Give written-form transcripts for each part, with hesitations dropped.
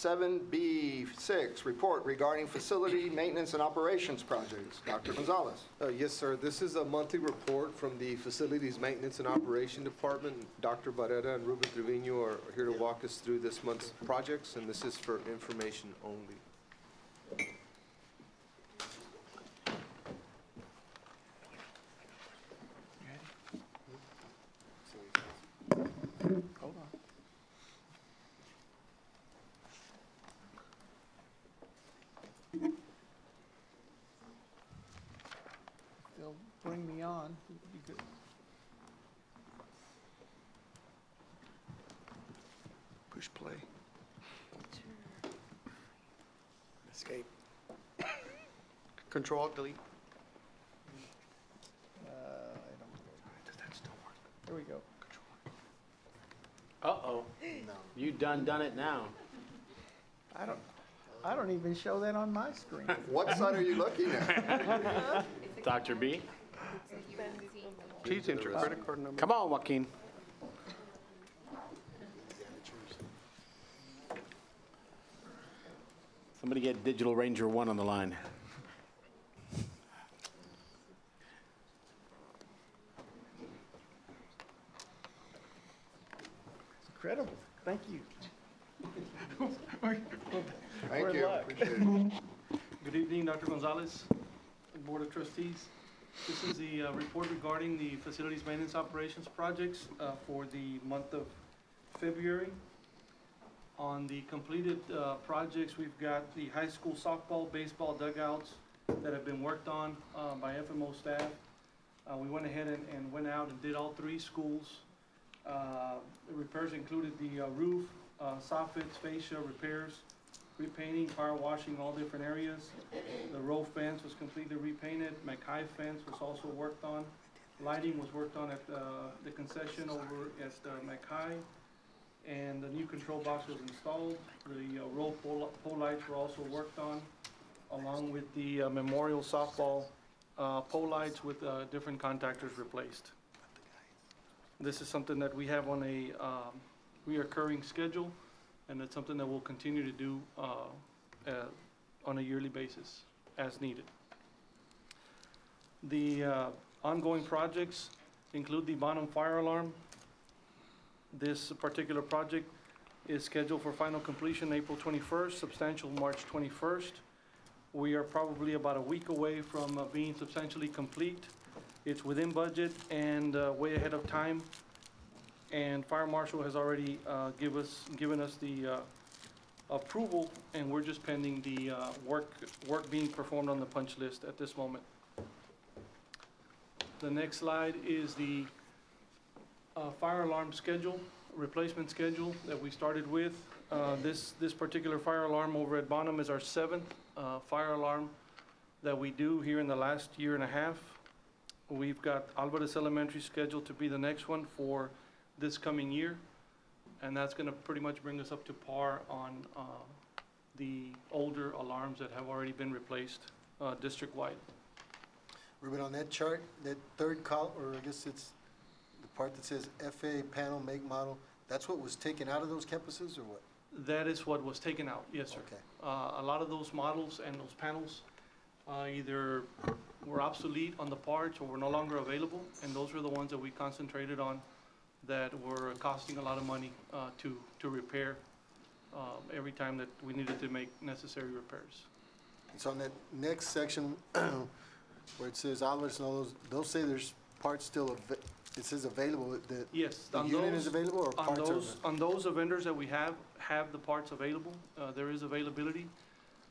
7B6, report regarding facility maintenance and operations projects. Dr. Gonzalez. Yes, sir. This is a monthly report from the Facilities Maintenance and Operation Department. Dr. Barrera and Ruben Trevino are here to walk us through this month's projects, and this is for information only. Hold on. They'll bring me on. It'd be good. Push play. Escape. Control, delete. Does that still work? Here we go. Uh-oh. No. You done it now. I don't even show that on my screen. What side are you looking at? Dr. B? Please enter credit card number. Come on, Joaquin. Somebody get Digital Ranger 1 on the line. It's incredible. Thank you. Thank you. Appreciate it. Good evening, Dr. Gonzalez, Board of Trustees. This is the report regarding the Facilities Maintenance Operations projects for the month of February. On the completed projects, we've got the high school softball, baseball dugouts that have been worked on by FMO staff. We went ahead and went out and did all three schools. The repairs included the roof, soffits, fascia repairs, repainting, power washing, all different areas. The row fence was completely repainted. McHigh fence was also worked on. Lighting was worked on at the concession over at McHigh. And the new control box was installed. The row pole lights were also worked on, along with the memorial softball pole lights with different contactors replaced. This is something that we have on a reoccurring schedule, and it's something that we'll continue to do on a yearly basis as needed. The ongoing projects include the Bonham fire alarm. This particular project is scheduled for final completion April 21st, substantial March 21st. We are probably about a week away from being substantially complete. It's within budget and way ahead of time. And Fire Marshal has already given us the approval, and we're just pending the work being performed on the punch list at this moment. The next slide is the fire alarm schedule, replacement schedule that we started with. This particular fire alarm over at Bonham is our 7th fire alarm that we do here in the last year and a half. We've got Alvarez Elementary scheduled to be the next one for this coming year, and that's going to pretty much bring us up to par on the older alarms that have already been replaced district-wide. Ruben, on that chart, that third column, or I guess it's the part that says FA panel, make, model, that's what was taken out of those campuses, or what? That is what was taken out, yes, sir. Okay. A lot of those models and those panels either were obsolete on the parts or were no longer available, and those were the ones that we concentrated on that were costing a lot of money to repair every time that we needed to make necessary repairs. It's on that next section where it says Alvarez and all those say there's parts still, it says available, Yes, the unit is available, or parts are? On those vendors that we have the parts available. There is availability.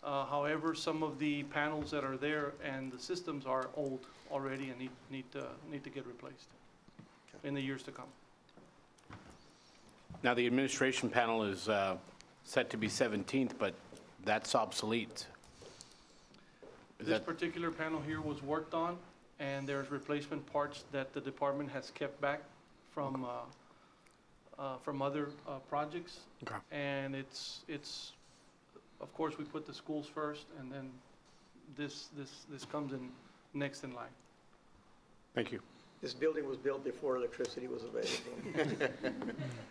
However, some of the panels that are there and the systems are old already and need to get replaced in the years to come. Now, the administration panel is set to be 17th, but that's obsolete. This particular panel here was worked on, and there's replacement parts that the department has kept back from other projects. Okay. And it's of course we put the schools first, and then this comes in next in line. Thank you. This building was built before electricity was available.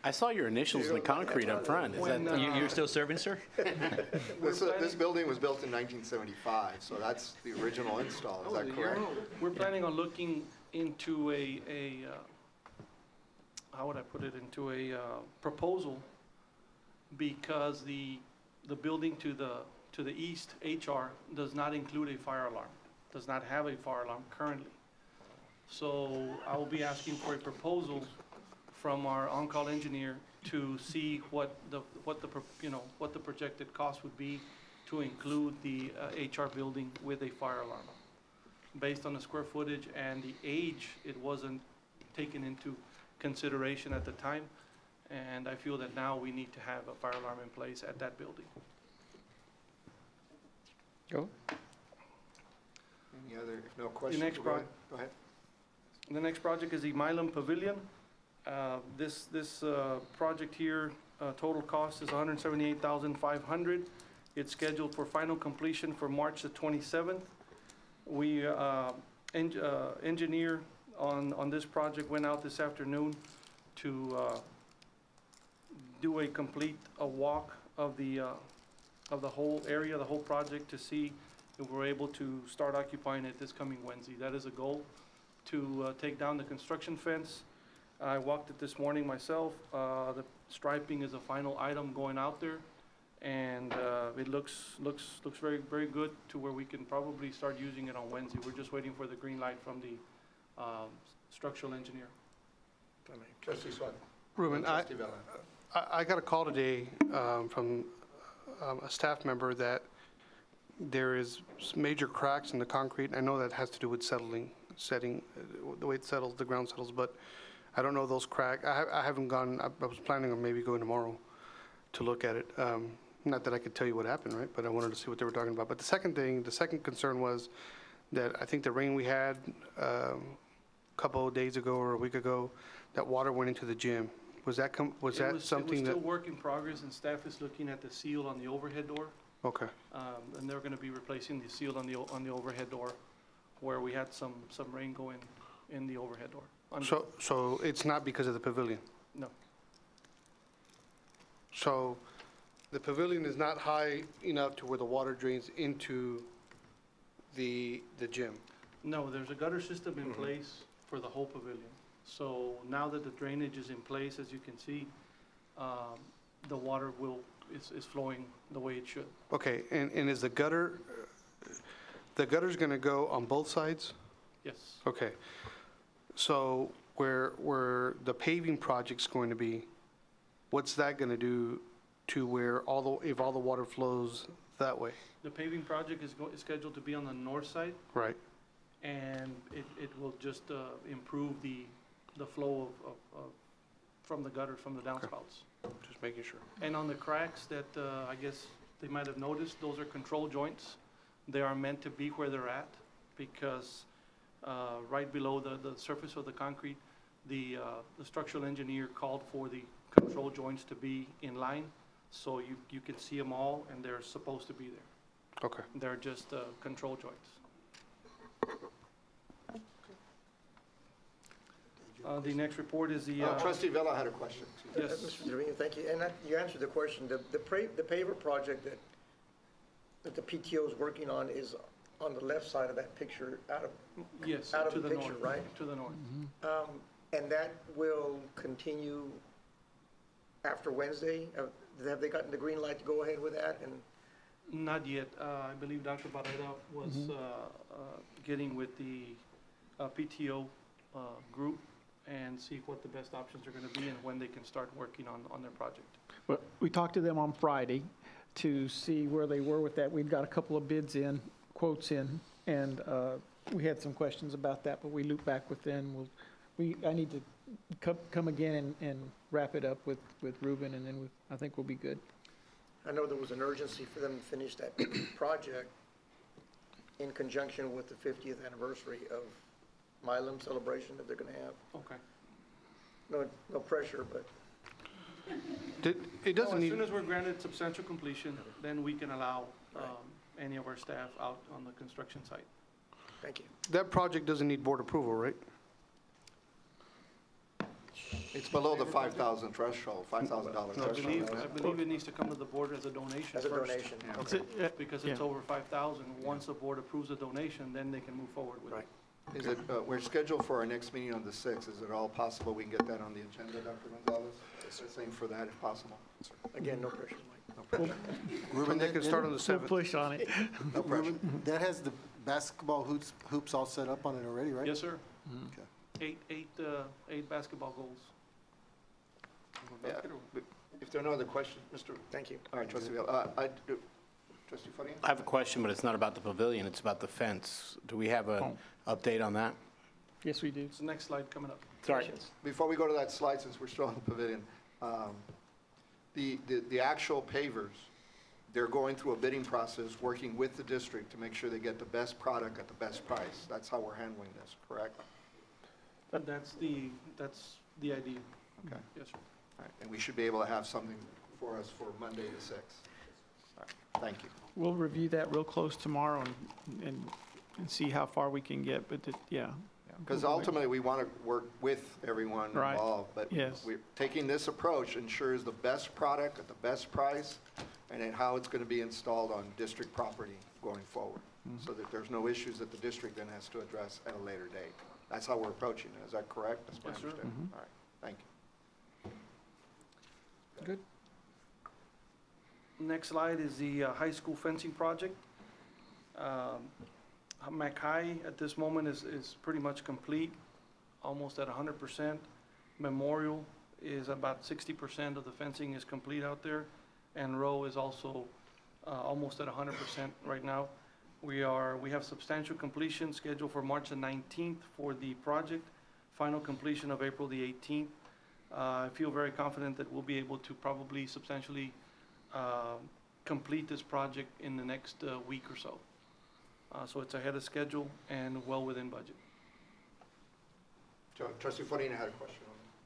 I saw your initials in the concrete up front. Is that, When, You're still serving, sir? This building was built in 1975, so that's the original install, is that correct? We're planning on looking into how would I put it, into a proposal, because the building to the east, HR, does not include a fire alarm, does not have a fire alarm currently. So I will be asking for a proposal from our on-call engineer to see what the projected cost would be to include the HR building with a fire alarm. Based on the square footage and the age, it wasn't taken into consideration at the time, and I feel that now we need to have a fire alarm in place at that building. Go. Any other, if no questions? next go ahead. The next project is the Milam Pavilion. This project here, total cost is $178,500. It's scheduled for final completion for March the 27th. We, engineer on this project went out this afternoon to do a walk of the whole area, the whole project, to see if we're able to start occupying it this coming Wednesday. That is a goal, to take down the construction fence. I walked it this morning myself. The striping is a final item going out there, and it looks very, very good to where we can probably start using it on Wednesday. We're just waiting for the green light from the structural engineer. Trustee Swett. Ruben, Trustee Vella. I got a call today from a staff member that there is major cracks in the concrete. I know that has to do with setting, the way it settles, the ground settles, but I don't know those cracks. I haven't gone, I was planning on maybe going tomorrow to look at it. Not that I could tell you what happened, right? But I wanted to see what they were talking about. But the second concern was that I think the rain we had a couple of days ago or a week ago, that water went into the gym. Was that something It was that? still work in progress, and staff is looking at the seal on the overhead door. Okay. And they're gonna be replacing the seal on the overhead door, where we had some rain go in the overhead door. So it's not because of the pavilion? No. So the pavilion is not high enough to where the water drains into the gym? No, there's a gutter system in place for the whole pavilion. So now that the drainage is in place, as you can see, the water is flowing the way it should. Okay, and is the gutter's going to go on both sides? Yes. Okay. So where the paving project's going to be, what's that going to do to where if all the water flows that way? The paving project is scheduled to be on the north side, Right. and it will just improve the flow of from the gutters, from the downspouts. Just making sure. And on the cracks that I guess they might have noticed, those are control joints. They are meant to be where they're at, because right below the surface of the concrete, the structural engineer called for the control joints to be in line, so you can see them all, and they're supposed to be there. Okay. They're just control joints. The next report is the. Trustee Vella had a question. Yes. Mr. Trevino, thank you. And you answered the question. The paver project that the PTO is working on is on the left side of that picture, Yes, out of to the the picture, north. right? To the north. And that will continue after Wednesday? Have they gotten the green light to go ahead with that? And Not yet. I believe Dr. Barrera was getting with the PTO group and see what the best options are going to be and when they can start working on their project. Well, we talked to them on Friday to see where they were with that. We'd got a couple of bids in, quotes in, and we had some questions about that, but we looped back with them. I need to come again and wrap it up with Ruben, and then I think we'll be good. I know there was an urgency for them to finish that project in conjunction with the 50th anniversary of Milam celebration that they're going to have. Okay. No pressure, but It doesn't As need, soon as we're granted substantial completion, then we can allow any of our staff out on the construction site. thank you. that project doesn't need board approval, right? It's below the 5,000 threshold, $5,000 I believe it needs to come to the board as a donation As a first. donation. Is it, Because yeah. it's over 5,000. Once the board approves the donation, then they can move forward with it. Right. Is it, we're scheduled for our next meeting on the 6th. Is it all possible we can get that on the agenda, Dr. Gonzalez? Same for that if possible. Again, no pressure, Mike. Ruben, And they can start on the We'll 7th. push on it. No pressure. Ruben, that has the basketball hoops all set up on it already, right? Yes, sir. Okay. Eight basketball goals. Yeah, but if there are no other questions, Mr. Thank you. All right, Trustee Vale. Trustee Farias? I have a question, but it's not about the pavilion, it's about the fence. Do we have an update on that? Yes, we do. It's the next slide coming up. Sorry. Before we go to that slide, since we're still on the pavilion, the actual pavers, they're going through a bidding process, working with the district to make sure they get the best product at the best price. That's how we're handling this, correct? That's the idea. Okay. Yes, sir. All right, and we should be able to have something for us for Monday the 6th. All right, thank you. We'll review that real close tomorrow and see how far we can get, but yeah. Because ultimately, we want to work with everyone Right. involved, but Yes. we're taking this approach ensures the best product at the best price, and then how it's going to be installed on district property going forward, so that there's no issues that the district then has to address at a later date. That's how we're approaching it. Is that correct? That's my Yes, sir. understanding. All right, thank you. Good. Next slide is the high school fencing project. Mackay at this moment is pretty much complete, almost at 100%. Memorial is about 60% of the fencing is complete out there, and Row is also almost at 100% right now. We have substantial completion scheduled for March the 19th for the project, final completion of April the 18th. I feel very confident that we'll be able to probably substantially complete this project in the next week or so. So it's ahead of schedule and well within budget. Trustee Farina had a question.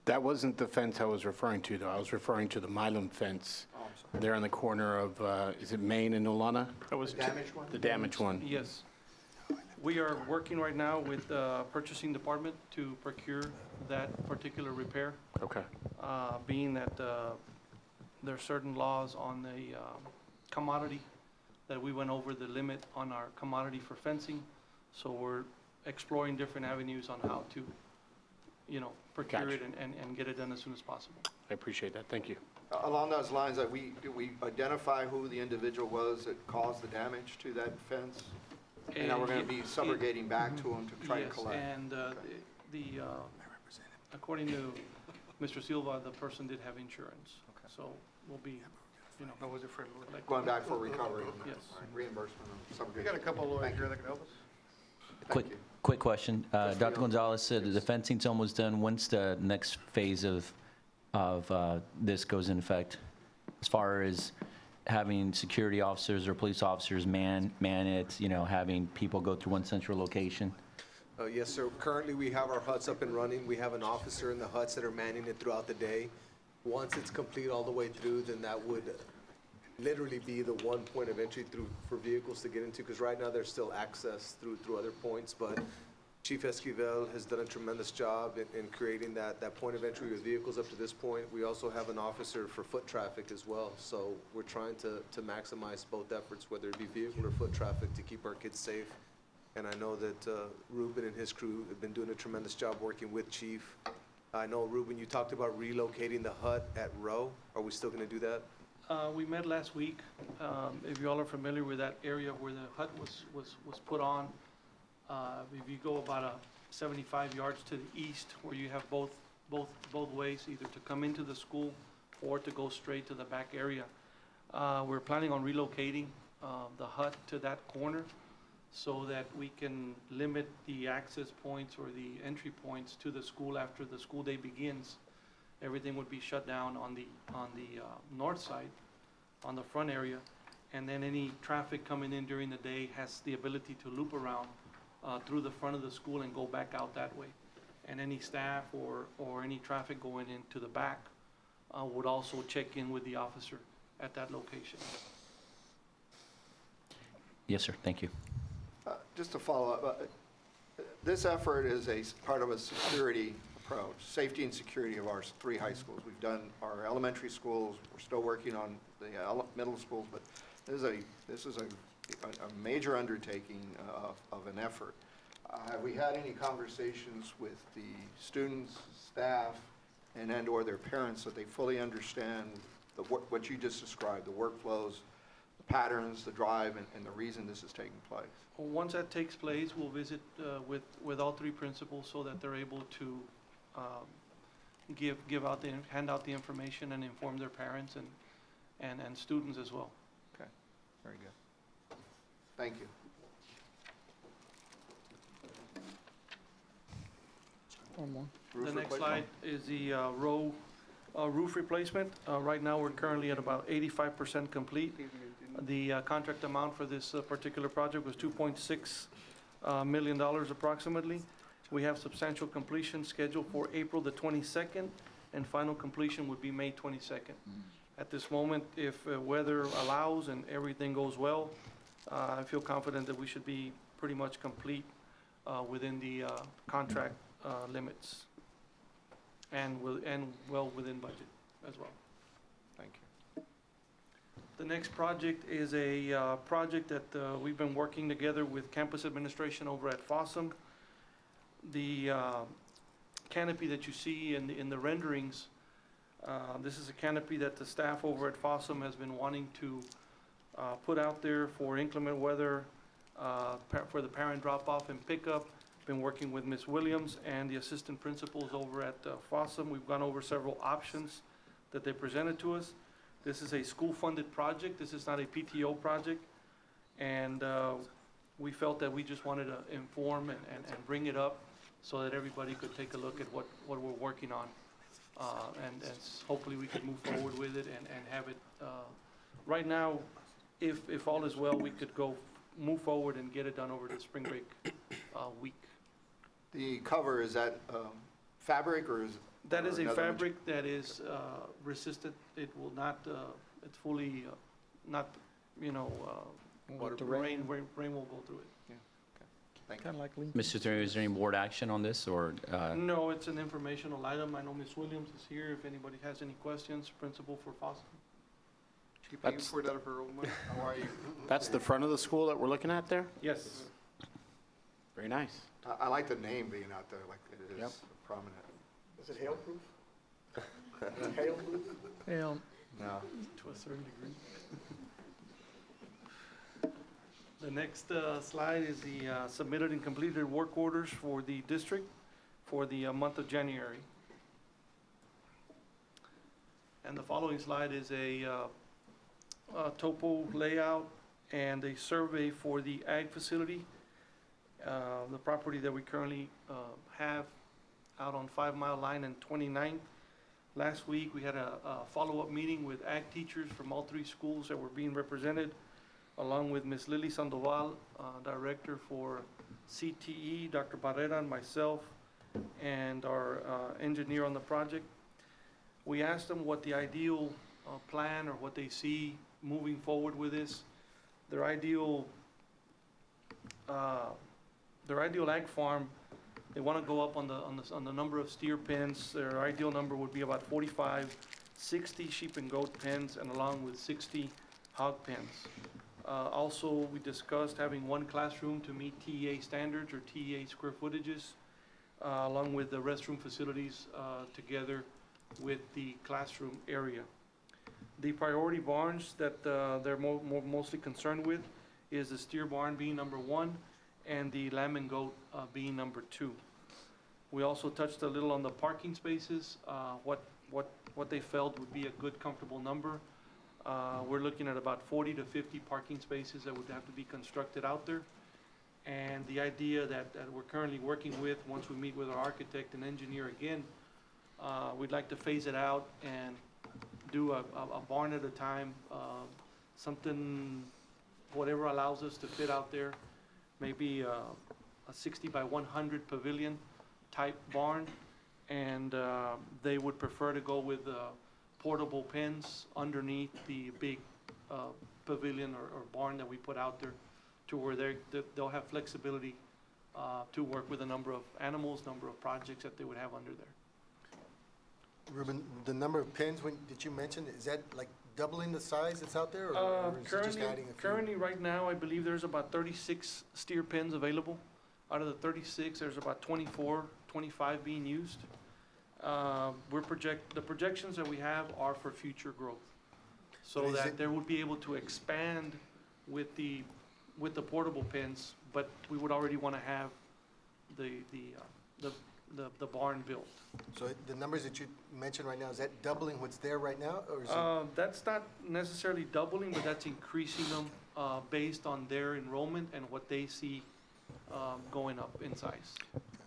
That wasn't the fence I was referring to, though. I was referring to the Milam fence. Oh, I'm sorry. There on the corner of, is it Main and Nolana? That was The damaged one? The damaged one. Yes. We are working right now with the purchasing department to procure that particular repair, Okay. being that there are certain laws on the commodity, that we went over the limit on our commodity for fencing. So we're exploring different avenues on how to, procure it and get it done as soon as possible. I appreciate that. Thank you. Along those lines, did we identify who the individual was that caused the damage to that fence? And now we're going to be subrogating back to him to try to collect? Yes, and according to Mr. Silva, the person did have insurance. So we'll be, collecting. Going back for recovery? Yes. All right, reimbursement of subrogation. We got a couple lawyers Thank you. here that can help us. Thank you. Quick question. Trustee Dr. Young. Gonzalez said the fencing's almost done. When's the next phase of this goes in effect? As far as having security officers or police officers man it, having people go through one central location? Yes, sir. Currently, we have our huts up and running. We have an officer in the huts that are manning it throughout the day. Once it's complete all the way through, then that would literally be the one point of entry through for vehicles to get into, because right now there's still access through other points, but Chief Esquivel has done a tremendous job in creating that point of entry with vehicles up to this point. We also have an officer for foot traffic as well, so we're trying to maximize both efforts, whether it be vehicle or foot traffic, to keep our kids safe. And I know that Ruben and his crew have been doing a tremendous job working with Chief. I know, Ruben, you talked about relocating the hut at Row. Are we still going to do that? We met last week. If you all are familiar with that area where the hut was put on, if you go about 75 yards to the east, where you have both ways, either to come into the school or to go straight to the back area, we're planning on relocating the hut to that corner so that we can limit the access points or the entry points to the school after the school day begins. Everything would be shut down on the north side, on the front area, and then any traffic coming in during the day has the ability to loop around through the front of the school and go back out that way. And any staff or any traffic going into the back would also check in with the officer at that location. Yes, sir. Thank you. Just to follow up, this effort is a part of a security approach. Safety and security of our 3 high schools. We've done our elementary schools, we're still working on the middle schools, but this is a major undertaking of an effort. Have we had any conversations with the students, staff, and/or their parents that they fully understand what you just described, the workflows, the patterns, the drive, and the reason this is taking place? Once that takes place, we'll visit with all 3 principals so that they're able to hand out the information and inform their parents and students as well. Okay, very good. Thank you. One more. Roof The next replacement? slide is the roof replacement. Right now, we're currently at about 85% complete. The contract amount for this particular project was $2.6 million approximately. We have substantial completion scheduled for April the 22nd, and final completion would be May 22nd. At this moment, if weather allows and everything goes well, I feel confident that we should be pretty much complete within the contract limits and well within budget as well. Thank you. The next project is a project that we've been working together with campus administration over at Fossum. The canopy that you see in the renderings, this is a canopy that the staff over at Fossum has been wanting to put out there for inclement weather, for the parent drop-off and pickup. Been working with Ms. Williams and the assistant principals over at Fossum. We've gone over several options that they presented to us. This is a school-funded project. This is not a PTO project. And we felt that we just wanted to inform and bring it up so that everybody could take a look at what we're working on. And hopefully we could move forward with it and have it. Right now, if all is well, we could move forward and get it done over the spring break week. The cover, is that fabric or is? That is a another fabric that is resistant. It will not, it's fully not, With the rain will go through it. Thank you. Kind of like Lincoln. Mr. Terry, is there any board action on this, or? No, it's an informational item. I know Ms. Williams is here. If anybody has any questions, principal for Fossum. She paying That's- for it out of her own money? How are you? That's the front of the school that we're looking at there? Yes. Very nice. I like the name being out there, like it Yep. is prominent. Is it hail-proof? Hail-proof? Yeah, No. To a certain degree. The next slide is the submitted and completed work orders for the district for the month of January. And the following slide is a topo layout and a survey for the ag facility, the property that we currently have out on 5 Mile Line and 29th. Last week, we had a follow-up meeting with ag teachers from all 3 schools that were being represented, along with Ms. Lily Sandoval, Director for CTE, Dr. Barrera, and myself, and our engineer on the project. We asked them what the ideal plan or what they see moving forward with this. Their ideal ag farm, they want to go up on the number of steer pens. Their ideal number would be about 45, 60 sheep and goat pens, and along with 60 hog pens. Also, we discussed having 1 classroom to meet TEA standards or TEA square footages, along with the restroom facilities together with the classroom area. The priority barns that they're mostly concerned with is the steer barn being number 1 and the lamb and goat being number 2. We also touched a little on the parking spaces, what they felt would be a good, comfortable number. We're looking at about 40 to 50 parking spaces that would have to be constructed out there. And the idea that we're currently working with, once we meet with our architect and engineer again, we'd like to phase it out and do a barn at a time, something, whatever allows us to fit out there. Maybe a 60 by 100 pavilion type barn. And they would prefer to go with portable pens underneath the big pavilion or barn that we put out there, to where they'll have flexibility to work with a number of animals, number of projects that they would have under there. Ruben, the number of pins, did you mention, is that like doubling the size that's out there? Or is it just adding a few? Currently, right now, I believe there's about 36 steer pins available. Out of the 36, there's about 24, 25 being used. The projections that we have are for future growth. So Is that it- there would be able to expand with the portable pins, but we would already want to have the barn built. So the numbers that you mentioned right now, is that doubling what's there right now, or is it? That's not necessarily doubling, but that's increasing them based on their enrollment and what they see going up in size.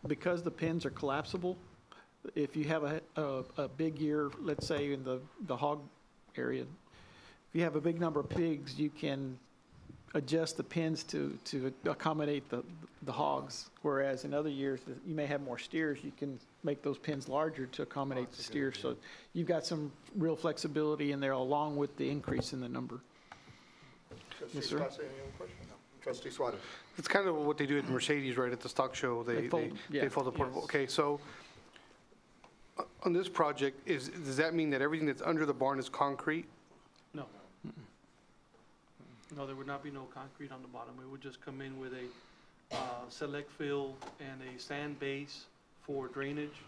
Because the pins are collapsible, if you have a big year, let's say in the hog area, if you have a big number of pigs, you can adjust the pins to accommodate the hogs. Whereas in other years, you may have more steers, you can make those pins larger to accommodate the steers. So you've got some real flexibility in there along with the increase in the number. Trustee Yes, sir. Swatter, any other question? No. Trustee Swatter. It's kind of what they do at Mercedes, right, at the stock show. They fold, yeah. They fold the portable. Yes. Okay, so on this project, does that mean that everything that's under the barn is concrete? No. No, there would not be no concrete on the bottom. We would just come in with a select fill and a sand base for drainage,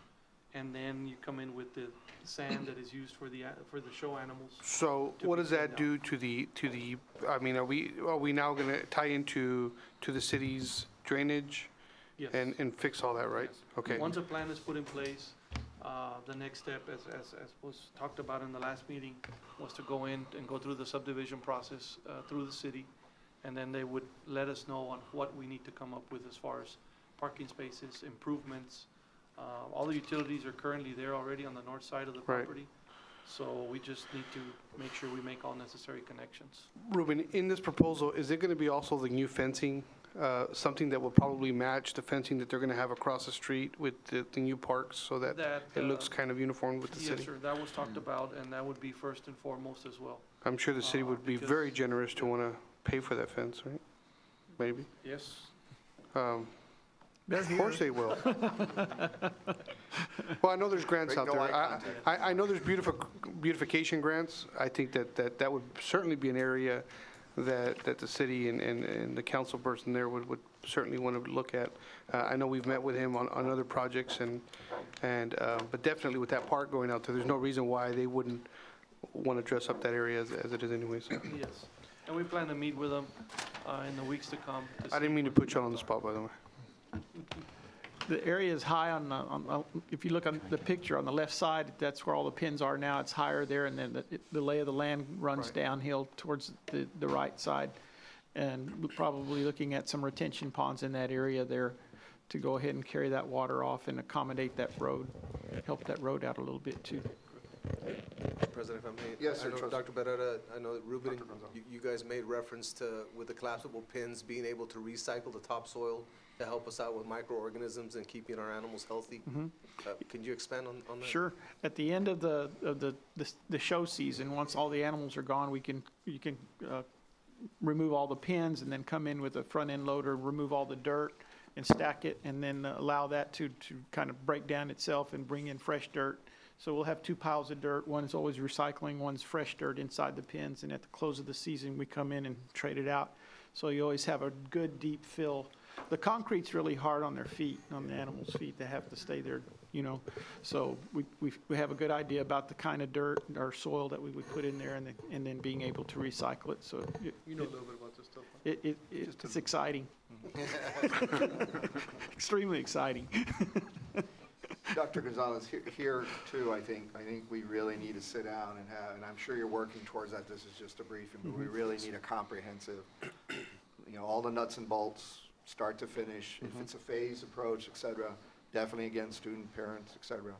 and then you come in with the sand that is used for the show animals. So To what be does that cleaned do to the, I mean, are we now going to tie into the city's drainage Yes. and fix all that, right? Yes. Okay. Once a plan is put in place, the next step, as was talked about in the last meeting, was to go in and go through the subdivision process through the city, and then they would let us know on what we need to come up with as far as parking spaces, improvements. All the utilities are currently there already on the north side of the Right. property, so we just need to make sure we make all necessary connections. Ruben, in this proposal, is it going to be also the new fencing, something that will probably match the fencing that they're going to have across the street with the new parks so that That, it looks kind of uniform with the Yes, city? sir, that was talked about, and that would be first and foremost as well. I'm sure the city would be because- very generous to want to pay for that fence, right? Maybe. Yes. They're Of course they will. Well, I know there's grants Make out no there. eye contact. I know there's beautification grants. I think that would certainly be an area that the city and the council person there would certainly want to look at. I know we've met with him on other projects but definitely with that park going out there, there's no reason why they wouldn't want to dress up that area as it is anyway, so. Yes, and we plan to meet with them in the weeks to come. I didn't mean to put you on the spot, by the way. The area is high if you look on the picture on the left side, that's where all the pins are now. It's higher there, and then the lay of the land runs Right. downhill towards the right side. And we're probably looking at some retention ponds in that area there to go ahead and carry that water off and accommodate that road, help that road out a little bit too. President, if I may. Yes, sir, I know, Trustee. Dr. Barrera, I know that Ruben, Dr. Gonzalez. you guys made reference to, with the collapsible pins, being able to recycle the topsoil to help us out with microorganisms and keeping our animals healthy. Can you expand on that? Sure. At the end of the show season, once all the animals are gone, you can remove all the pins and then come in with a front end loader, remove all the dirt and stack it, and then allow that to kind of break down itself and bring in fresh dirt. So we'll have two piles of dirt. One is always recycling, one's fresh dirt inside the pins, and at the close of the season, we come in and trade it out. So you always have a good deep fill. The concrete's really hard on their feet, on the animals' feet. They have to stay there, So we have a good idea about the kind of dirt or soil that we would put in there, and then being able to recycle it. So You know a little bit about this stuff. Huh? it's exciting. Extremely exciting. Dr. Gonzalez, here too, I think we really need to sit down and I'm sure you're working towards that. This is just a briefing, but we really need a comprehensive, all the nuts and bolts, start to finish. If it's a phased approach, et cetera, definitely again, student, parents, et cetera.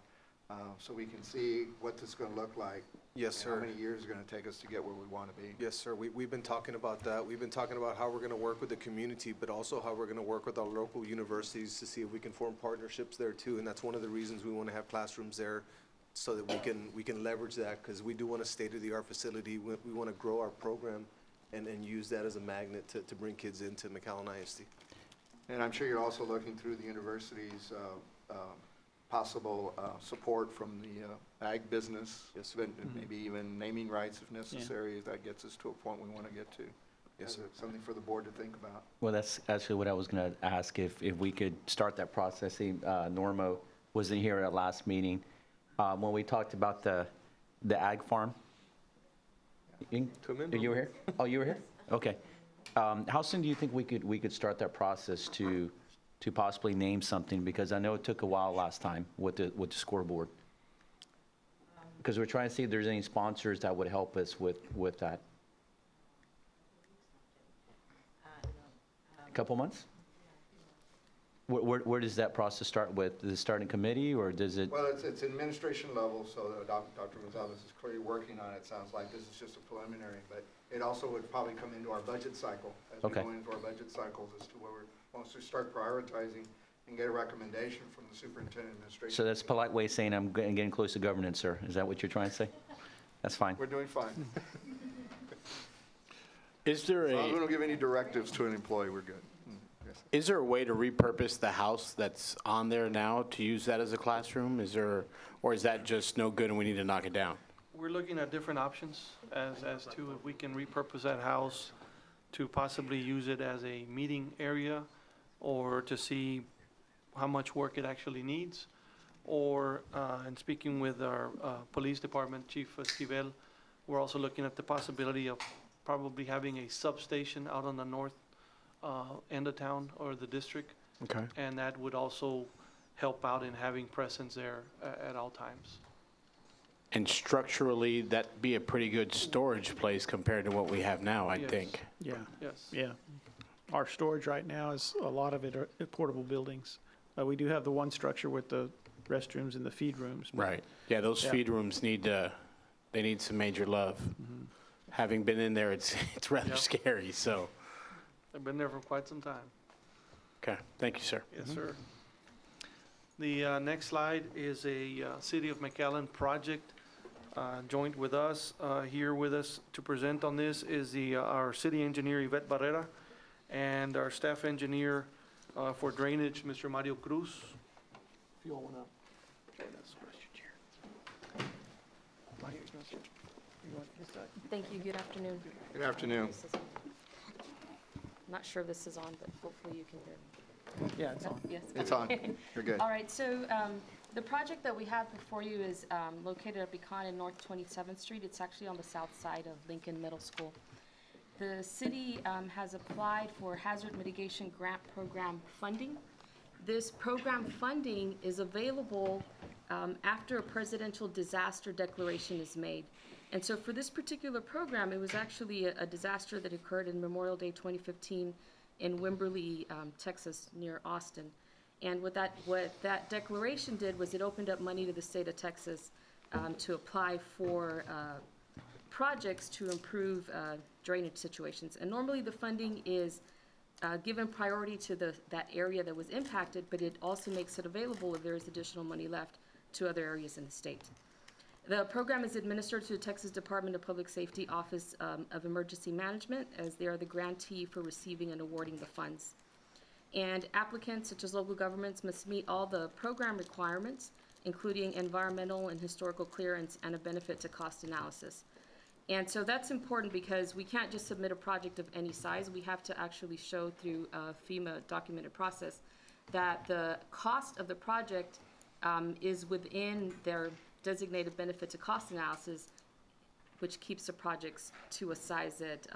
So we can see what this is going to look like. Yes, and sir. How many years it's going to take us to get where we want to be. Yes, sir. We've been talking about that. We've been talking about how we're going to work with the community, but also how we're going to work with our local universities to see if we can form partnerships there too. And that's one of the reasons we want to have classrooms there, so that we can leverage that, because we do want a state-of-the-art facility. We want to grow our program and use that as a magnet to bring kids into McAllen ISD. And I'm sure you're also looking through the university's possible support from the ag business. Yes, sir. Maybe even naming rights if necessary, if that gets us to a point we want to get to. Yes, sir. Something for the board to think about. Well, that's actually what I was going to ask, if we could start that processing. Norma wasn't here at last meeting. When we talked about the ag farm. You were here? Oh, you were here? Okay. How soon do you think we could start that process to possibly name something? Because I know it took a while last time with the scoreboard. Because we're trying to see if there's any sponsors that would help us with that. A couple months? Where does that process start with? Does it start in committee, or does it? Well, it's administration level, so Dr. Gonzalez is clearly working on it. Sounds like this is just a preliminary, but it also would probably come into our budget cycle as we Okay. go into our budget cycles as to where once we start prioritizing and get a recommendation from the superintendent administration. So that's a polite way of saying I'm getting close to governance, sir. Is that what you're trying to say? That's fine. We're doing fine. Is there As long as we a, don't give any directives to an employee, we're good. Yes. is there a way to repurpose the house that's on there now to use that as a classroom? Is there, or is that just no good and we need to knock it down? We're looking at different options as to if we can repurpose that house to possibly use it as a meeting area, or to see how much work it actually needs. Or, in speaking with our police department, Chief Esquivel, we're also looking at the possibility of probably having a substation out on the north end of town or the district. Okay. And that would also help out in having presence there at all times. And structurally, that'd be a pretty good storage place compared to what we have now, I Yes. think. Yeah, Yes. yeah. Our storage right now is, a lot of it are portable buildings. We do have the one structure with the restrooms and the feed rooms. but- Right. Yeah, those Yeah. feed rooms they need some major love. Having been in there, it's rather Yeah. scary, so. I've been there for quite some time. Okay, thank you, sir. Yes, sir. The next slide is a City of McAllen project joint with us. Here with us to present on this is our city engineer Yvette Barrera and our staff engineer for drainage, Mr. Mario Cruz. If you all want to join us, Mr. Chair. Thank you, good afternoon. Good afternoon. I'm not sure if this is on, but hopefully you can hear me. Yeah, it's on. Yes. It's on. You're good. All right, so the project that we have before you is located at Pecan and North 27th Street. It's actually on the south side of Lincoln Middle School. The city has applied for hazard mitigation grant program funding. This program funding is available after a presidential disaster declaration is made. And so for this particular program, it was actually a disaster that occurred in Memorial Day 2015 in Wimberley, Texas, near Austin. And what that declaration did was it opened up money to the state of Texas to apply for projects to improve drainage situations. And normally the funding is given priority to that area that was impacted, but it also makes it available if there is additional money left to other areas in the state. The program is administered through the Texas Department of Public Safety Office of Emergency Management, as they are the grantee for receiving and awarding the funds. And applicants, such as local governments, must meet all the program requirements, including environmental and historical clearance and a benefit to cost analysis. And so that's important because we can't just submit a project of any size. We have to actually show through a FEMA documented process that the cost of the project is within their designated benefit to cost analysis, which keeps the projects to a size that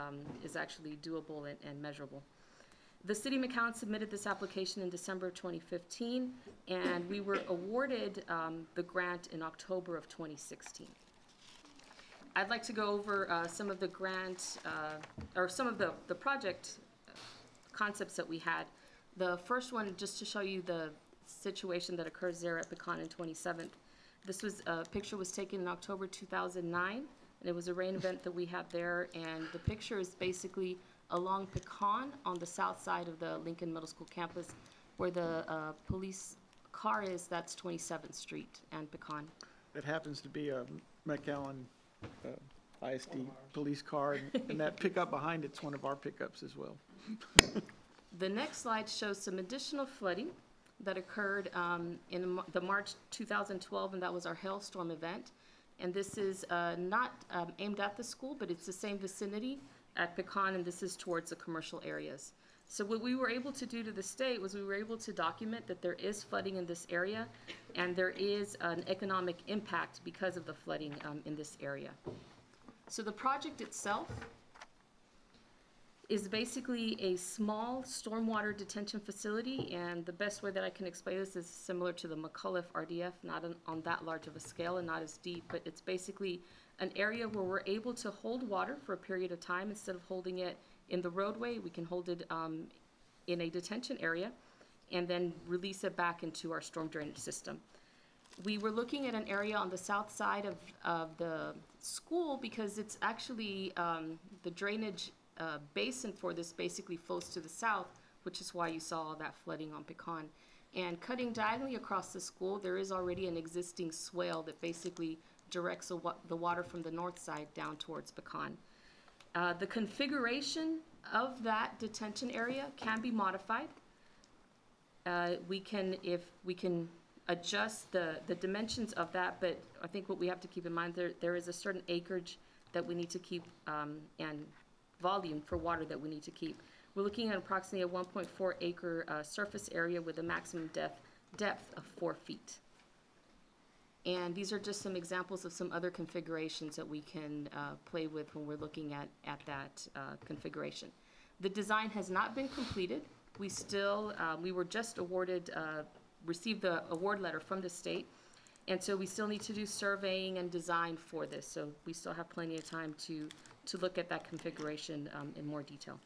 is actually doable and measurable. The City of McAllen submitted this application in December of 2015, and we were awarded the grant in October of 2016. I'd like to go over some of the grant, or some of the project concepts that we had. The first one, just to show you the situation that occurs there at Pecan and 27th. This picture was taken in October 2009, and it was a rain event that we had there, and the picture is basically along Pecan on the south side of the Lincoln Middle School campus, where the police car is. That's 27th Street and Pecan. It happens to be a McAllen ISD police car, and that pickup behind it's one of our pickups as well. The next slide shows some additional flooding. that occurred in the March 2012, and that was our hailstorm event. And this is not aimed at the school, but it's the same vicinity at Pecan, and this is towards the commercial areas. So what we were able to do to the state was we were able to document that there is flooding in this area, and there is an economic impact because of the flooding in this area. So the project itself is basically a small stormwater detention facility, and the best way that I can explain this is similar to the McCullough RDF, not on that large of a scale and not as deep, but it's basically an area where we're able to hold water for a period of time. Instead of holding it in the roadway, we can hold it in a detention area and then release it back into our storm drainage system. We were looking at an area on the south side of the school because it's actually the drainage basin for this basically flows to the south, which is why you saw all that flooding on Pecan. And cutting diagonally across the school, there is already an existing swale that basically directs the water from the north side down towards Pecan. The configuration of that detention area can be modified. We can adjust the dimensions of that, but I think what we have to keep in mind, there is a certain acreage that we need to keep and volume for water that we need to keep. We're looking at approximately a 1.4 acre surface area with a maximum depth of 4 feet. And these are just some examples of some other configurations that we can play with when we're looking at that configuration. The design has not been completed. We were just received the award letter from the state, and so we still need to do surveying and design for this. So we still have plenty of time to look at that configuration in more detail.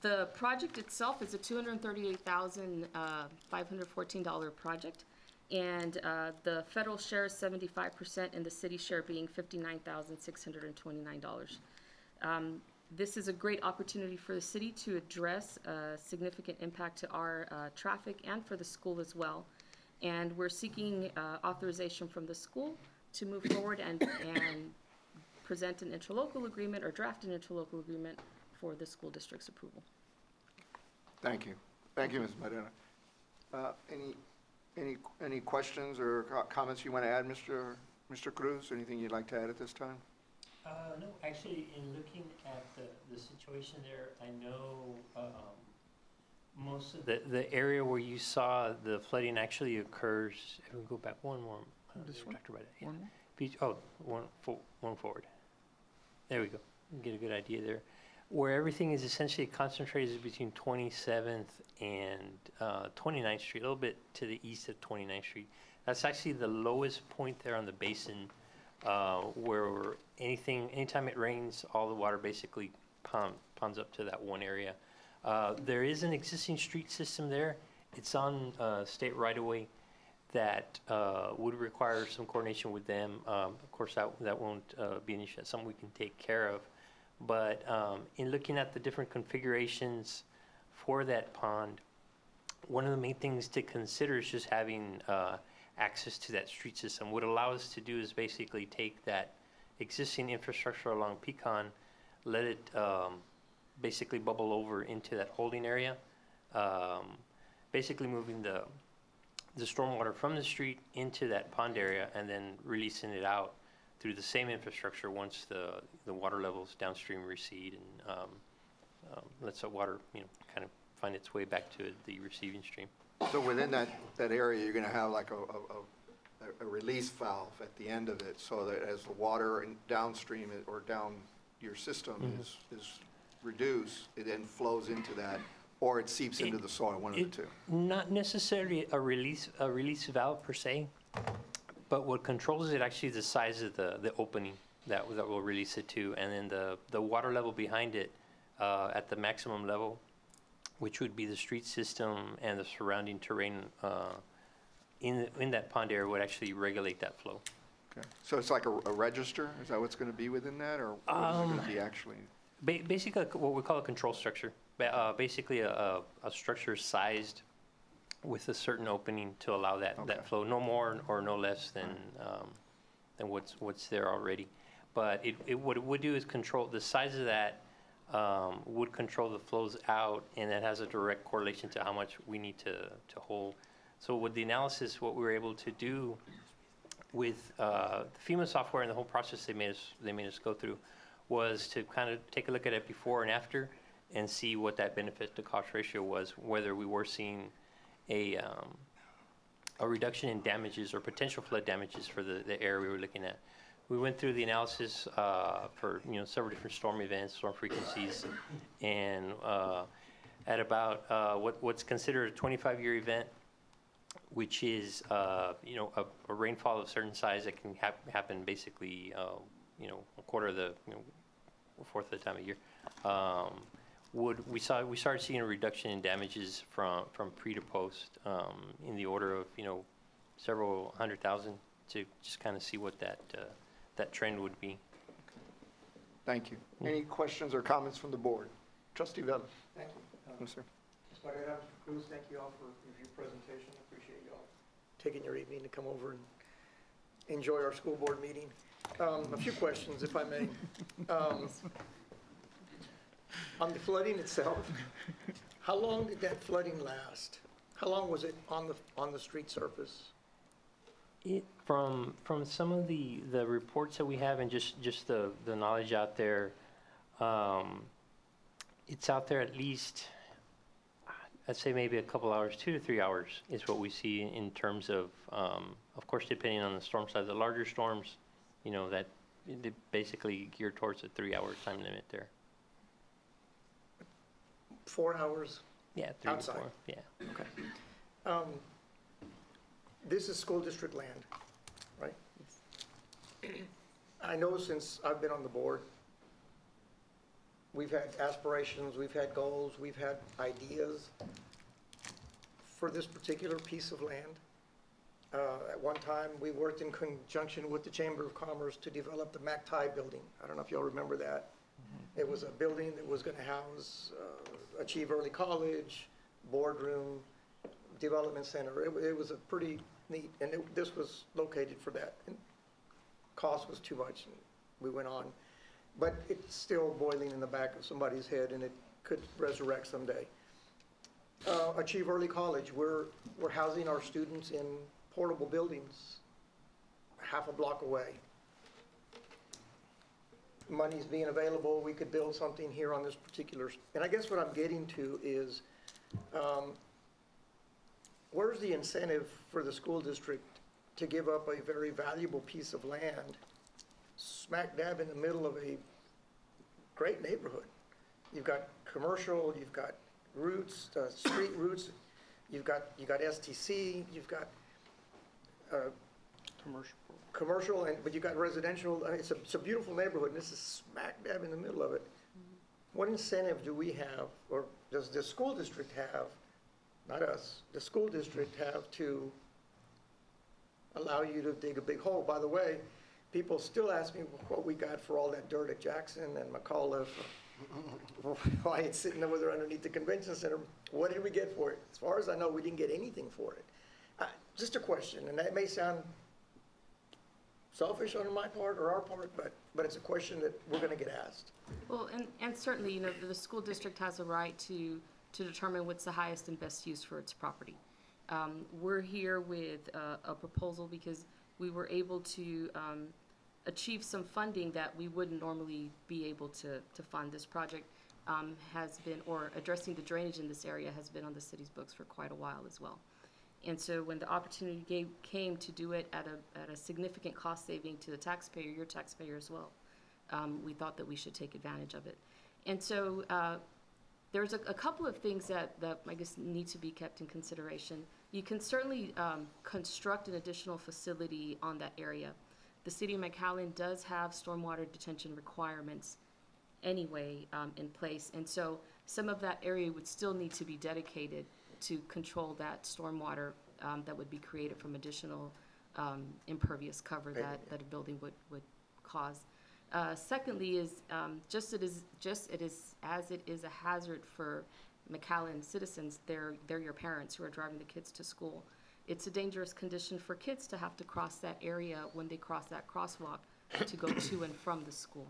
The project itself is a $238,514 project, and the federal share is 75%, and the city share being $59,629. This is a great opportunity for the city to address a significant impact to our traffic and for the school as well. And we're seeking authorization from the school to move forward and present an interlocal agreement or draft an interlocal agreement for the school district's approval. Thank you. Thank you, Ms. Medina. Any questions or comments you want to add, Mr. Cruz? Anything you'd like to add at this time? No, actually, in looking at the situation there, I know most of the area where you saw the flooding actually occurs. If we go back one more. This one? Dr. Bida, yeah. One more? One forward. There we go. You can get a good idea there. Where everything is essentially concentrated is between 27th and 29th Street, a little bit to the east of 29th Street. That's actually the lowest point there on the basin, where anytime it rains, all the water basically ponds up to that one area. There is an existing street system there. It's on state right-of-way that would require some coordination with them. Of course, that won't be an issue. That's something we can take care of. But in looking at the different configurations for that pond, one of the main things to consider is just having access to that street system. What it allows us to do is basically take that existing infrastructure along Pecan, let it basically bubble over into that holding area, basically moving the stormwater from the street into that pond area and then releasing it out through the same infrastructure once the water levels downstream recede and lets the water kind of find its way back to the receiving stream. So within that area, you're going to have like a release valve at the end of it, so that as the water downstream or down your system is reduced, it then flows into that, or it seeps into the soil, one of the two. Not necessarily a release valve per se, but what controls it actually is the size of the opening that will release it to, and then the water level behind it at the maximum level, which would be the street system and the surrounding terrain in that pond area, would actually regulate that flow. Okay. So it's like a register? Is that what's going to be within that, or what is it going to be actually? Basically, what we call a control structure. Basically, a structure sized with a certain opening to allow that flow, no more or no less than what's there already. But what it would do is control the size of that. would control the flows out, and that has a direct correlation to how much we need to hold. So with the analysis, what we were able to do with the FEMA software and the whole process they made us go through was to kind of take a look at it before and after and see what that benefit to cost ratio was, whether we were seeing a reduction in damages or potential flood damages for the area we were looking at. We went through the analysis for several different storm events, storm frequencies, and at about what's considered a 25-year event, which is a rainfall of a certain size that can happen basically a quarter of the a fourth of the time of year. We started seeing a reduction in damages from pre to post in the order of several 100,000 to just kind of see what that trend would be. Thank you. Any questions or comments from the board? Trustee Vela. Thank you. Yes, sir. Ms. Barrera, Mr. Cruz, thank you all for your presentation. I appreciate you all taking your evening to come over and enjoy our school board meeting. A few questions, if I may. On the flooding itself, how long did that flooding last? How long was it on the street surface? From some of the reports that we have and just the knowledge out there, it's out there at least, I'd say maybe a couple hours, 2 to 3 hours is what we see in terms of course, depending on the storm size. The larger storms, that they basically geared towards a 3-hour time limit there. 4 hours? Yeah, 3 to Outside. 4. Yeah. Okay. This is school district land, right? I know since I've been on the board, we've had aspirations, we've had goals, we've had ideas for this particular piece of land. At one time, we worked in conjunction with the Chamber of Commerce to develop the MacTie building. I don't know if y'all remember that. It was a building that was going to house Achieve Early College, boardroom, development center. It was a pretty neat, and this was located for that. And cost was too much, and we went on. But it's still boiling in the back of somebody's head, and it could resurrect someday. Achieve Early College, we're housing our students in portable buildings half a block away. Money's being available, we could build something here on this particular, and I guess what I'm getting to is, where's the incentive for the school district to give up a very valuable piece of land smack dab in the middle of a great neighborhood? You've got commercial, you've got routes, street routes, you've got STC, you've got commercial, but you've got residential. It's a beautiful neighborhood, and this is smack dab in the middle of it. What incentive do we have, or does the school district have, not us, the school district have to allow you to dig a big hole? By the way, people still ask me what we got for all that dirt at Jackson and McAuliffe, why it's sitting over there underneath the convention center. What did we get for it? As far as I know, we didn't get anything for it. Just a question, and that may sound selfish on my part or our part, but it's a question that we're going to get asked. Well, and certainly, the school district has a right to determine what's the highest and best use for its property. We're here with a proposal because we were able to achieve some funding that we wouldn't normally be able to fund. This project has been, or addressing the drainage in this area has been on the city's books for quite a while as well. And so when the opportunity came to do it at a significant cost saving to the taxpayer, your taxpayer as well, we thought that we should take advantage of it. And so there's a couple of things that I guess need to be kept in consideration. You can certainly construct an additional facility on that area. The city of McAllen does have stormwater detention requirements anyway in place. And so some of that area would still need to be dedicated to control that stormwater that would be created from additional impervious cover that a building would cause. Secondly is as it is a hazard for McAllen citizens, they're your parents who are driving the kids to school. It's a dangerous condition for kids to have to cross that area when they cross that crosswalk to go to and from the school.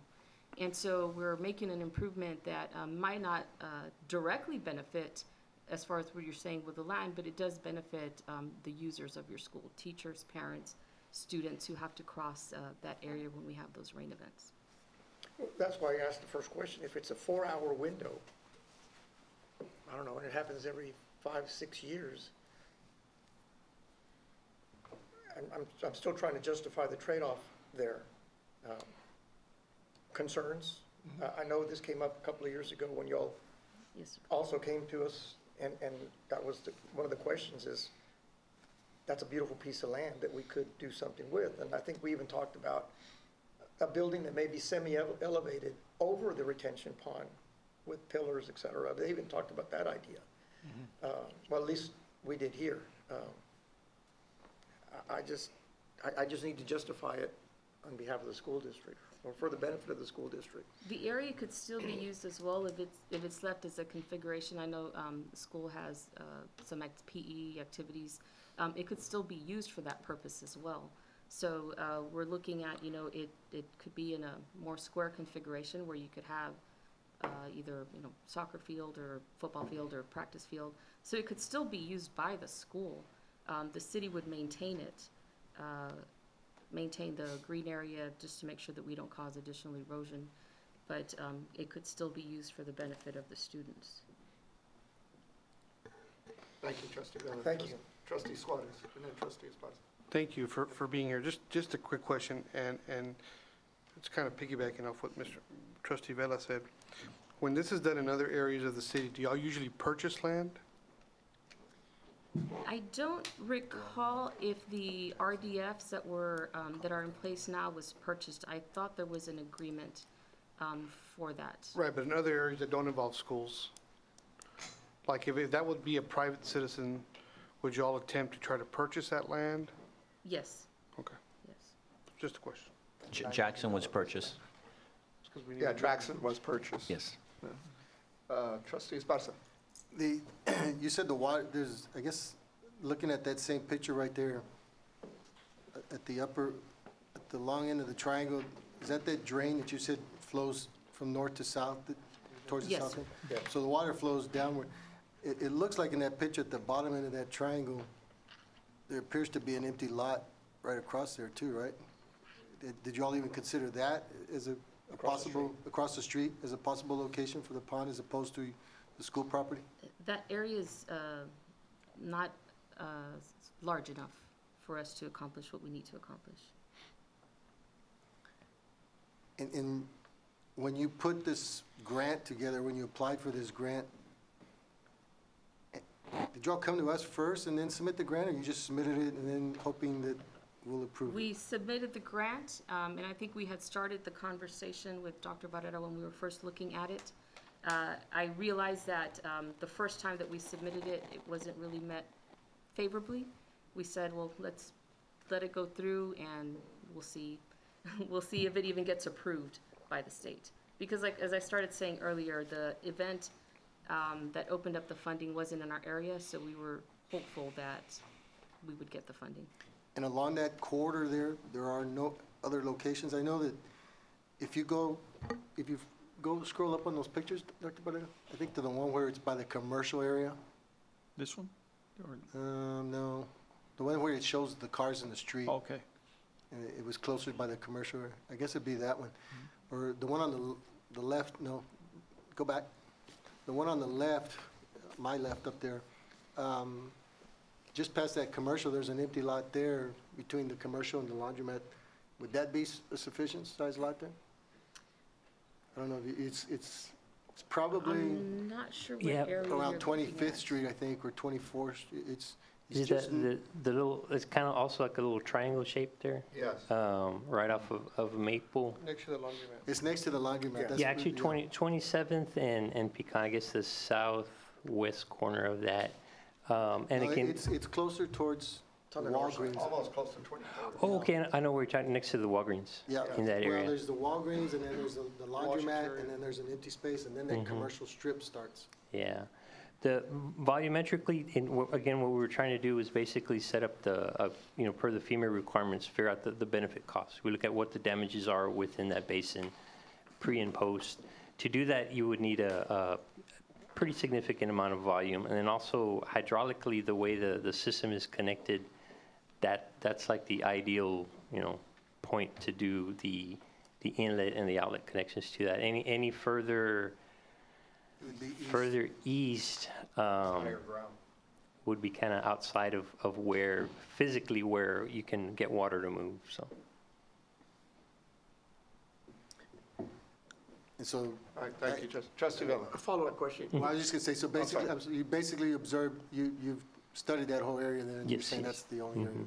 And so we're making an improvement that might not directly benefit as far as what you're saying with the land, but it does benefit the users of your school, teachers, parents, students who have to cross that area when we have those rain events. That's why I asked the first question. If it's a 4-hour window, I don't know, and it happens every 5-6 years, I'm still trying to justify the trade-off there. Concerns? I know this came up a couple of years ago when y'all Yes, sir. also came to us, and that was one of the questions is, that's a beautiful piece of land that we could do something with. And I think we even talked about a building that may be semi-elevated over the retention pond with pillars, et cetera. They even talked about that idea. Well, at least we did here. I just need to justify it on behalf of the school district, or for the benefit of the school district. The area could still be used as well if it's left as a configuration. I know the school has some PE activities. It could still be used for that purpose as well. So we're looking at, it could be in a more square configuration where you could have either, soccer field or football field or practice field. So it could still be used by the school. The city would maintain it, maintain the green area just to make sure that we don't cause additional erosion. But it could still be used for the benefit of the students. Thank you, Trustee Vela. Thank you. Trustee Suarez, and then Trustee Esparza. Thank you for being here. Just a quick question, and it's kind of piggybacking off what Mr. Trustee Vela said. When this is done in other areas of the city, do y'all usually purchase land? I don't recall if the RDFs that are in place now was purchased. I thought there was an agreement for that. Right, but in other areas that don't involve schools? Like if that would be a private citizen, would y'all attempt to try to purchase that land? Yes, Okay, yes. just a question. Jackson was purchased. It's 'cause we need Yeah, to- Traxon was purchased. Yes. Trustee Esparza. You said the water, there's, I guess, looking at that same picture right there, at the long end of the triangle, is that drain that you said flows from north to south, towards the Yes, south sir. end? Yeah. So the water flows downward. It looks like in that picture at the bottom end of that triangle, there appears to be an empty lot right across there too, right? Did you all even consider that as a possible, across the street, as a possible location for the pond as opposed to the school property? That area is not large enough for us to accomplish what we need to accomplish. And when you put this grant together, when you applied for this grant, did y'all come to us first and then submit the grant, or you just submitted it and then hoping that we'll approve it? We submitted the grant, and I think we had started the conversation with Dr. Barrera when we were first looking at it. I realized that the first time that we submitted it, it wasn't really met favorably. We said, well, let's let it go through and we'll see. We'll see if it even gets approved by the state. Because like, as I started saying earlier, the event that opened up the funding wasn't in our area, so we were hopeful that we would get the funding. And along that corridor there are no other locations? I know that if you go scroll up on those pictures, Dr. Barrera, I think to the one where it's by the commercial area. This one? Or- No, the one where it shows the cars in the street. Okay. And it was closer by the commercial area. I guess it'd be that one. Or the one on the left, no, go back. The one on the left, my left up there, just past that commercial, there's an empty lot there between the commercial and the laundromat. Would that be a sufficient size lot there? I don't know, it's probably I'm not sure what Yeah. area you're around looking 25th at. Street, I think, or 24th. It's Is just, that the little, it's kind of also like a little triangle shape there, Yes. right off of Maple. Next to the laundromat. it's next to the laundromat. That's Yeah, what- actually 27th and Pecan, I guess the southwest corner of that. And No, again, it's closer towards It's on the north side. Walgreens. Almost close to 24. oh, okay, I know where you're talking, next to the Walgreens. Yeah. In that Well, area. there's the Walgreens, and then there's the laundromat, area. and then there's an empty space, and then that commercial strip starts. Yeah. The volumetrically, again, what we were trying to do was basically set up the, per the FEMA requirements, figure out the benefit costs. We look at what the damages are within that basin, pre and post. To do that, you would need a pretty significant amount of volume. And then also hydraulically, the way the system is connected, that's like the ideal, point to do the inlet and the outlet connections to that. Any further east Higher ground. would be kind of outside of where, physically where you can get water to move, so. And so, All right, thank you, Trustee Villa. A follow-up question. well, I was just gonna say, so basically, sorry. you basically observed, you've studied that whole area there, and you're Yes, saying yes. that's the only area?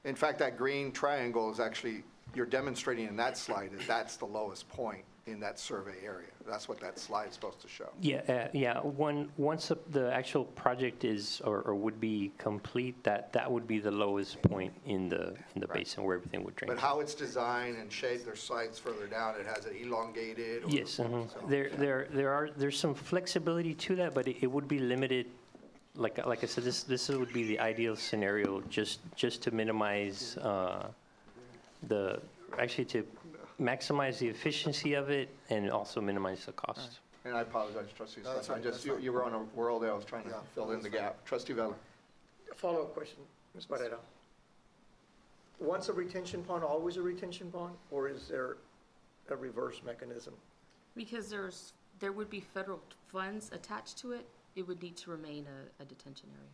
In fact, that green triangle is actually, you're demonstrating in that slide that that's the lowest point in that survey area. That's what that slide is supposed to show. Yeah. Once the actual project is or would be complete, that would be the lowest point in the basin where everything would drain. But how it's designed and shaped, there's sites further down, it has it elongated? or- Yes, so- there's some flexibility to that, but it would be limited. Like I said, this would be the ideal scenario, just to minimize to maximize the efficiency of it and also minimize the cost. And I apologize, Trustee No, that's Scott. all right, You were on a world there, I was trying to fill in the gap. Trustee Vella. A follow-up question, Ms. Barrera. Once a retention pond, always a retention pond, or is there a reverse mechanism? Because there would be federal funds attached to it, it would need to remain a detention area,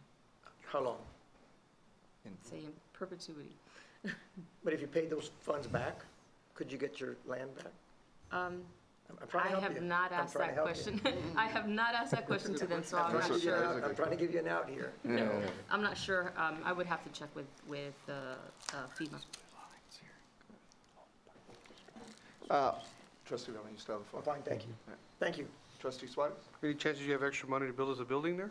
How long? say in perpetuity. But if you paid those funds back, could you get your land back? I'm trying I to help have you. not I'm asked trying to that help you. question. I have not asked that question to them, so I'm That's not what- sure. that's a I'm trying to give you an out here. I'm not sure. I would have to check with FEMA. Trustee Vella, you still have the floor. Fine, thank you. Thank you. Trustee Suarez? Any chances you have extra money to build us a building there?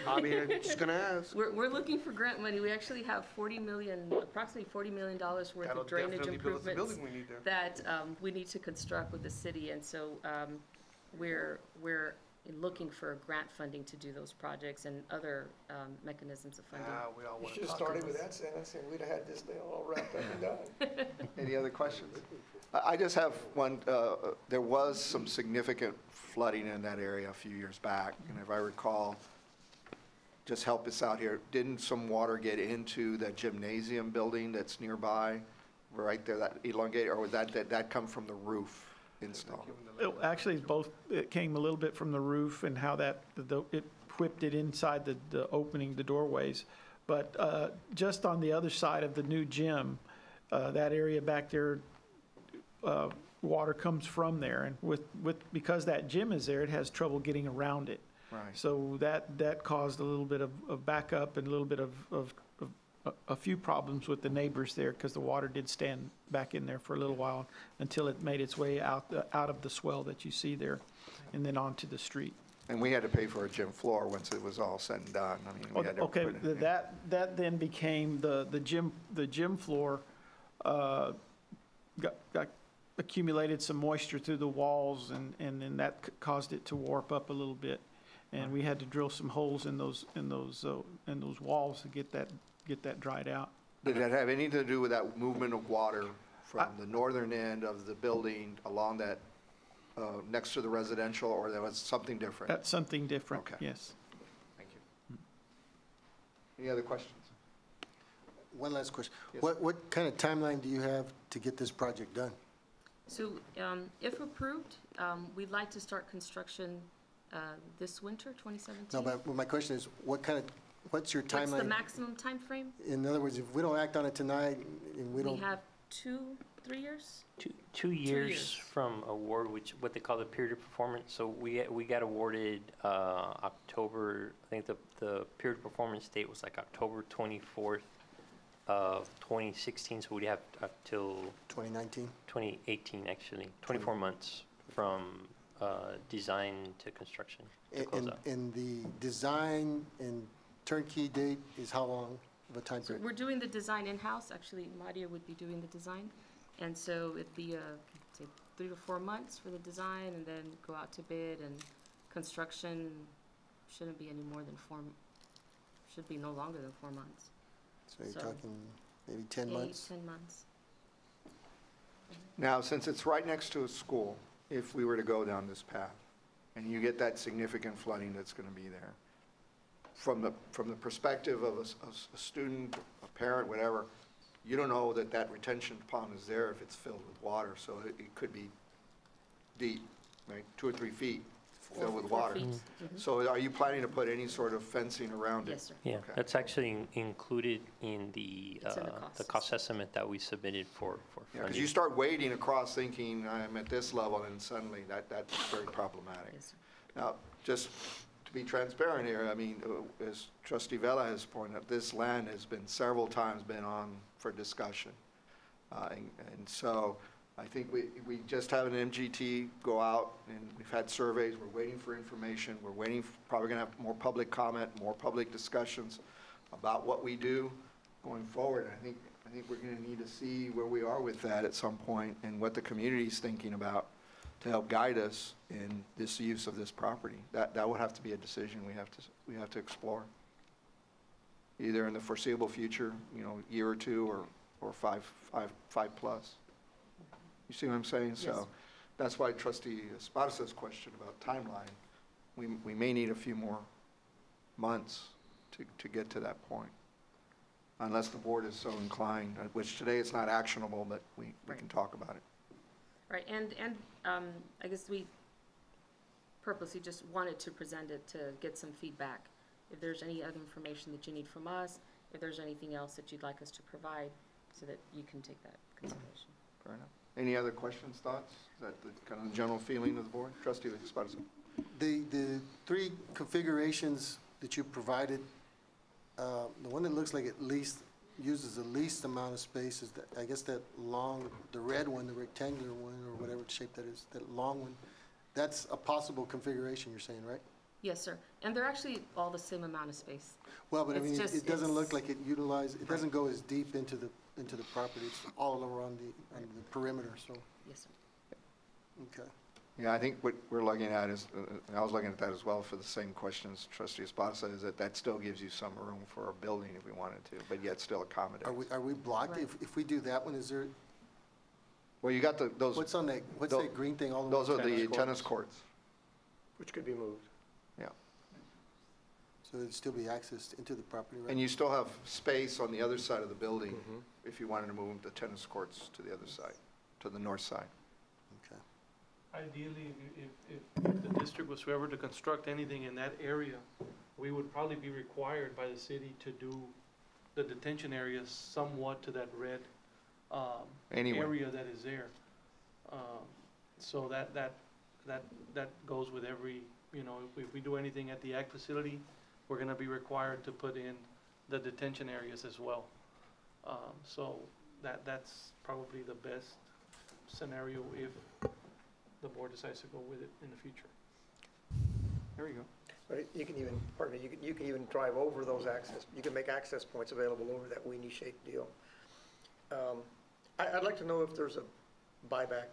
I mean, I'm just gonna ask. We're looking for grant money. We actually have approximately $40 million worth That'll of drainage definitely build us the improvements building we need there. that we need to construct with the city, and so we're looking for grant funding to do those projects and other mechanisms of funding. We all You wanna should have talk started about with that sentence, and we'd have had this thing all wrapped up and done. Any other questions? I just have one, there was some significant flooding in that area a few years back, and if I recall, just help us out here, didn't some water get into the gymnasium building that's nearby, right there, that elongated, or was that come from the roof install? Actually, both, it came a little bit from the roof and how it whipped it inside the opening, the doorways. But just on the other side of the new gym, that area back there, water comes from there. And because that gym is there, it has trouble getting around it. Right. So that caused a little bit of backup and a little bit of a few problems with the neighbors there, because the water did stand back in there for a little while until it made its way out of the swell that you see there and then onto the street. And we had to pay for a gym floor once it was all said and done. I mean, we had to Okay, put it in. that then became the gym floor, got accumulated some moisture through the walls, and then that caused it to warp up a little bit. And we had to drill some holes in those walls to get that dried out. Did that have anything to do with that movement of water from the northern end of the building along that, next to the residential, or there was something different? That's something different, Okay. yes. Thank you. Any other questions? One last question. Yes. What kind of timeline do you have to get this project done? So if approved, we'd like to start construction this winter, 2017. No, but my question is, what's your What's the timeline? maximum timeframe? In other words, if we don't act on it tonight, and we We don't, have 3 years? Two years years. from award, which what they call the period of performance. So we got awarded October. I think the period of performance date was like October 24th of 2016. So we'd have up till 2019? 2018 actually. 24 months from design to construction to close out. And the design and turnkey date is how long of a time So period? we're doing the design in-house. Actually, Madia would be doing the design. And so it'd be, say, 3 to 4 months for the design, and then go out to bid, and construction shouldn't be any more than should be no longer than 4 months. So you're so- talking maybe 10 months? 8, 10 months. Now, since it's right next to a school, if we were to go down this path, and you get that significant flooding that's going to be there. From the perspective of a student, a parent, whatever, you don't know that that retention pond is there if it's filled with water, so it could be deep, right, 2 or 3 feet filled with 4 water. feet. So are you planning to put any sort of fencing around it? Yes, sir. Yeah, Okay. that's actually included in the It's in the the cost. cost estimate that we submitted for Yeah, because funding. you start wading across thinking, I'm at this level, and suddenly that's very problematic. Yes, sir. Now, just to be transparent here, I mean, as trustee Vela has pointed out, this land has been several times been on for discussion. And so I think we just had an MGT go out, and we've had surveys, we're waiting for information, we're waiting, probably going to have more public comment, more public discussions about what we do going forward. I think we're going to need to see where we are with that at some point, and what the community's thinking about to help guide us in this use of this property. That would have to be a decision we have to explore, either in the foreseeable future, year or two, or five plus. You see what I'm saying? Yes. So that's why trustee Esparza's question about timeline, we may need a few more months to get to that point, unless the board is so inclined, which today it's not actionable, but we Right. can talk about it. Right, and I guess we purposely just wanted to present it to get some feedback. If there's any other information that you need from us, if there's anything else that you'd like us to provide, so that you can take that consideration. Fair enough. Any other questions, thoughts? Is that the kind of general feeling of the board? Trustee Esparza? The 3 configurations that you provided, the one that looks like at least uses the least amount of space is that, I guess that long, the red one, the rectangular one, or whatever shape that is, that long one. That's a possible configuration, you're saying, right? Yes, sir, and they're actually all the same amount of space. Well, but I It's mean, just- it doesn't look it's- like it doesn't go as deep into the property. It's all around on the perimeter, so, Yes, sir. okay. Yeah, I think what we're looking at is, and I was looking at that as well for the same questions trustee Esparza, is that still gives you some room for a building if we wanted to, but yet still accommodate. Are we blocked? Right. If we do that one, is there, Well, you got those, what's on that, what's tho- that green thing all the way? those are the tennis courts. Which could be moved. Yeah. So it'd still be accessed into the property, right? And you still have space on the other side of the building if you wanted to move the tennis courts to the other side, to the north side. Okay. Ideally, if the district was ever to construct anything in that area, we would probably be required by the city to do the detention areas somewhat to that red Anyway. area that is there. So that goes with every, if we do anything at the ag facility, we're gonna be required to put in the detention areas as well. So that's probably the best scenario if the board decides to go with it in the future. There you go. But you can even, pardon me, you can even drive over those you can make access points available over that weenie-shaped deal. I'd like to know if there's a buyback,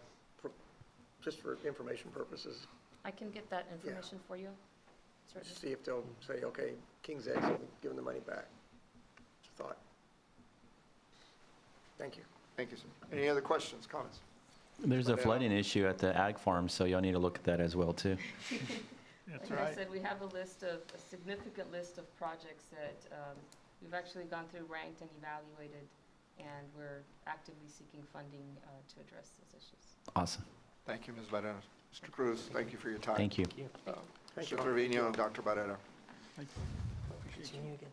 just for information purposes. I can get that information for you. Certainly. See if they'll say, okay, King's X, give them the money back. Just a thought. Thank you. Thank you, sir. Any other questions, comments? There's a flooding issue at the ag farm, so y'all need to look at that as well, too. Like I said, we have a significant list of projects that we've actually gone through, ranked, and evaluated, and we're actively seeking funding to address those issues. Awesome. Thank you, Ms. Barrera. Mr. Cruz, thank you for your time. Thank you. Thank Mr. you. Trevino, Dr. Barrera. Continue again.